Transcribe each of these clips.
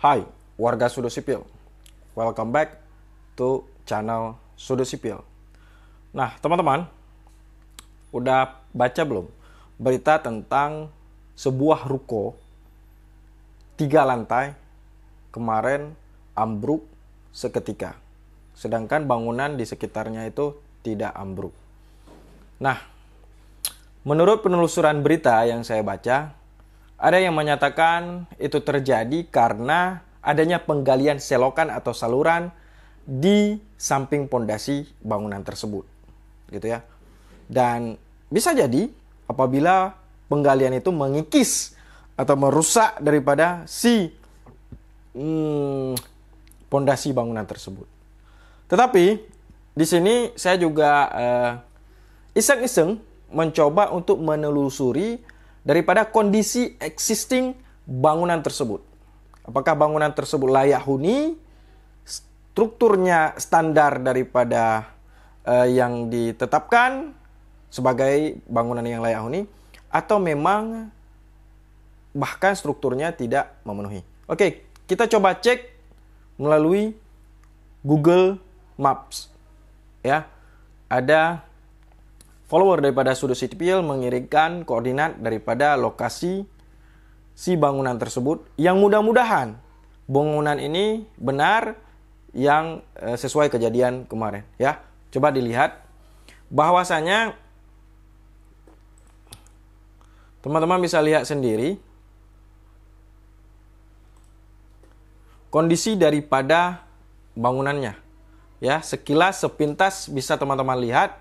Hai warga Sudut Sipil, welcome back to channel Sudut Sipil. Nah teman-teman, udah baca belum berita tentang sebuah ruko 3 lantai kemarin ambruk seketika, sedangkan bangunan di sekitarnya itu tidak ambruk. Nah, menurut penelusuran berita yang saya baca, ada yang menyatakan itu terjadi karena adanya penggalian selokan atau saluran di samping pondasi bangunan tersebut, gitu ya. Dan bisa jadi apabila penggalian itu mengikis atau merusak daripada si pondasi bangunan tersebut. Tetapi di sini saya juga iseng-iseng mencoba untuk menelusuri daripada kondisi existing bangunan tersebut. Apakah bangunan tersebut layak huni, strukturnya standar daripada yang ditetapkan sebagai bangunan yang layak huni, atau memang bahkan strukturnya tidak memenuhi. Oke, kita coba cek melalui Google Maps. Ya, ada follower daripada Sudut Sipil mengirimkan koordinat daripada lokasi si bangunan tersebut, yang mudah-mudahan bangunan ini benar yang sesuai kejadian kemarin, ya. Coba dilihat bahwasanya teman-teman bisa lihat sendiri kondisi daripada bangunannya, ya. Sekilas sepintas bisa teman-teman lihat.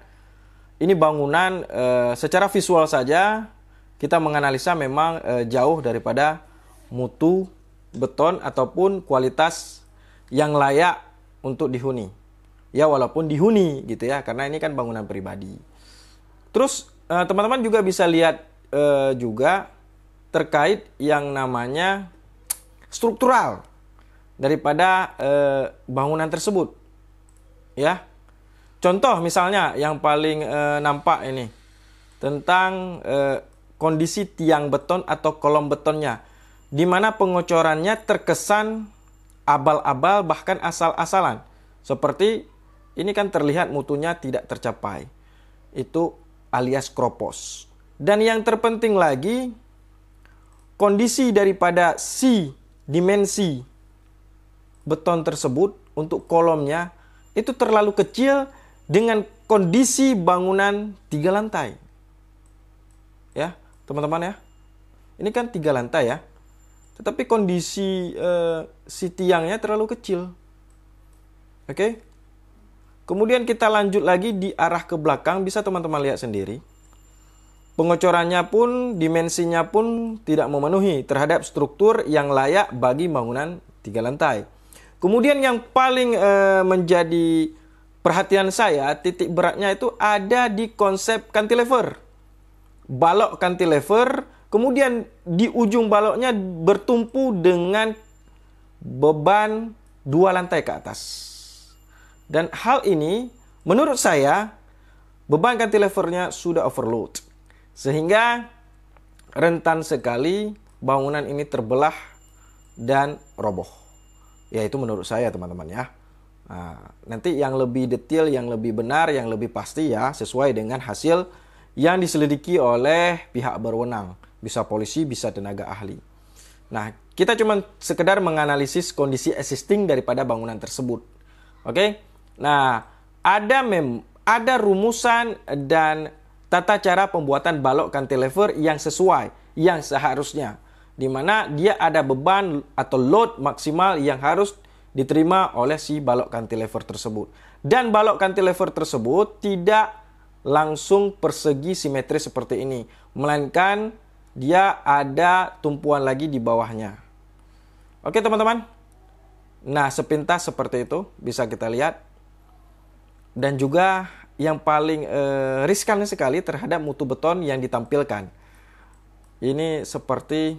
Ini bangunan secara visual saja kita menganalisa memang jauh daripada mutu beton ataupun kualitas yang layak untuk dihuni. Ya, walaupun dihuni gitu ya, karena ini kan bangunan pribadi. Terus teman-teman juga bisa lihat juga terkait yang namanya struktural daripada bangunan tersebut. Ya. Contoh misalnya yang paling nampak ini tentang kondisi tiang beton atau kolom betonnya, di mana pengocorannya terkesan abal-abal bahkan asal-asalan. Seperti ini kan terlihat mutunya tidak tercapai. Itu alias kropos. Dan yang terpenting lagi, kondisi daripada si dimensi beton tersebut untuk kolomnya itu terlalu kecil dengan kondisi bangunan 3 lantai. Ya, teman-teman ya. Ini kan 3 lantai ya. Tetapi kondisi si tiangnya terlalu kecil. Oke. Kemudian kita lanjut lagi di arah ke belakang, bisa teman-teman lihat sendiri. Pengocorannya pun, dimensinya pun tidak memenuhi terhadap struktur yang layak bagi bangunan 3 lantai. Kemudian yang paling menjadi perhatian saya, titik beratnya itu ada di konsep cantilever. Balok cantilever, kemudian di ujung baloknya bertumpu dengan beban 2 lantai ke atas. Dan hal ini, menurut saya, beban cantilevernya sudah overload. Sehingga rentan sekali bangunan ini terbelah dan roboh. Ya, itu menurut saya teman-teman ya. Nah, nanti yang lebih detail, yang lebih benar, yang lebih pasti ya sesuai dengan hasil yang diselidiki oleh pihak berwenang. Bisa polisi, bisa tenaga ahli. Nah, kita cuma sekedar menganalisis kondisi existing daripada bangunan tersebut. Oke? Nah, ada rumusan dan tata cara pembuatan balok cantilever yang sesuai, yang seharusnya. Di mana dia ada beban atau load maksimal yang harus diterima oleh si balok cantilever tersebut. Dan balok cantilever tersebut tidak langsung persegi simetris seperti ini, melainkan dia ada tumpuan lagi di bawahnya. Oke teman-teman. Nah, sepintas seperti itu bisa kita lihat. Dan juga yang paling riskan sekali terhadap mutu beton yang ditampilkan. Ini seperti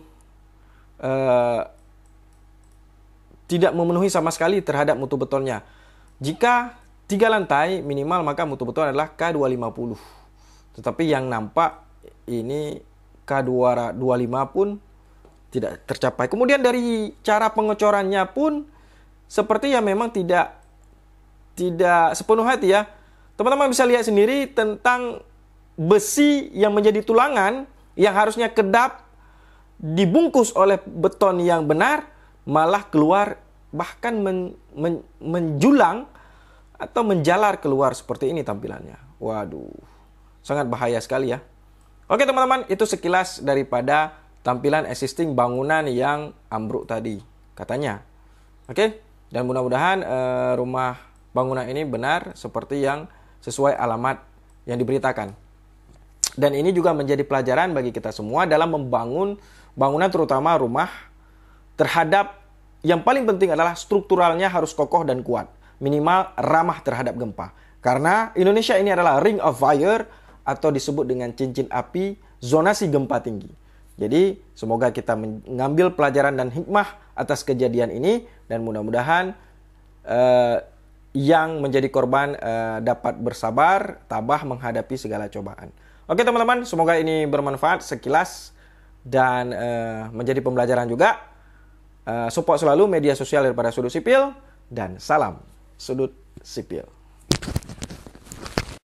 tidak memenuhi sama sekali terhadap mutu betonnya. Jika 3 lantai minimal, maka mutu beton adalah K250. Tetapi yang nampak ini K225 pun tidak tercapai. Kemudian dari cara pengecorannya pun seperti yang memang tidak sepenuh hati ya. Teman-teman bisa lihat sendiri tentang besi yang menjadi tulangan yang harusnya kedap dibungkus oleh beton yang benar, malah keluar bahkan menjulang atau menjalar keluar seperti ini tampilannya. Waduh, sangat bahaya sekali ya. Oke teman-teman, itu sekilas daripada tampilan existing bangunan yang ambruk tadi katanya. Oke, dan mudah-mudahan rumah bangunan ini benar seperti yang sesuai alamat yang diberitakan. Dan ini juga menjadi pelajaran bagi kita semua dalam membangun bangunan, terutama rumah, terhadap yang paling penting adalah strukturalnya harus kokoh dan kuat. Minimal ramah terhadap gempa. Karena Indonesia ini adalah ring of fire atau disebut dengan cincin api zonasi gempa tinggi. Jadi semoga kita mengambil pelajaran dan hikmah atas kejadian ini, dan mudah-mudahan yang menjadi korban dapat bersabar, tabah menghadapi segala cobaan. Oke teman-teman, semoga ini bermanfaat sekilas dan menjadi pembelajaran juga. Support selalu media sosial daripada Sudut Sipil, dan salam Sudut Sipil.